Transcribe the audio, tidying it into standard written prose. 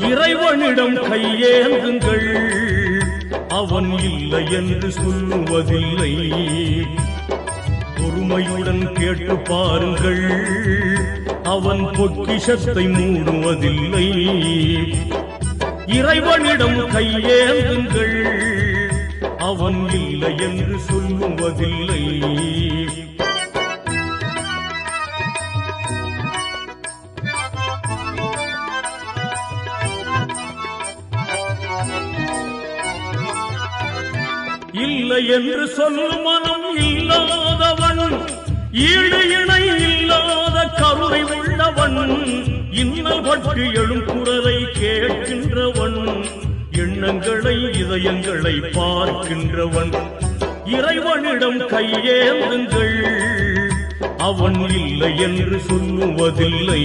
இறைவனிடம் கையேந்துங்கள், அவன் இல்லை என்று சொல்லுவதில்லை. பொறுமையுடன் கேட்டு பாருங்கள், அவன் பொக்கிஷத்தை மூடுவதில்லை. இறைவனிடம் கையேந்துங்கள், அவன் இல்லை என்று சொல்லுவதில்லை. இல்லை என்று சொல்லும் மனம் இல்லாதவன், ஈடு இணை இல்லாத கருணை உள்ளவன், இன்னல் பற்றி எழும் குரலை கேட்கின்றவன், எண்ணங்களை இதயங்களை பார்க்கின்றவன். இறைவனிடம் கையேந்துங்கள், அவன் இல்லை என்று சொல்லுவதில்லை.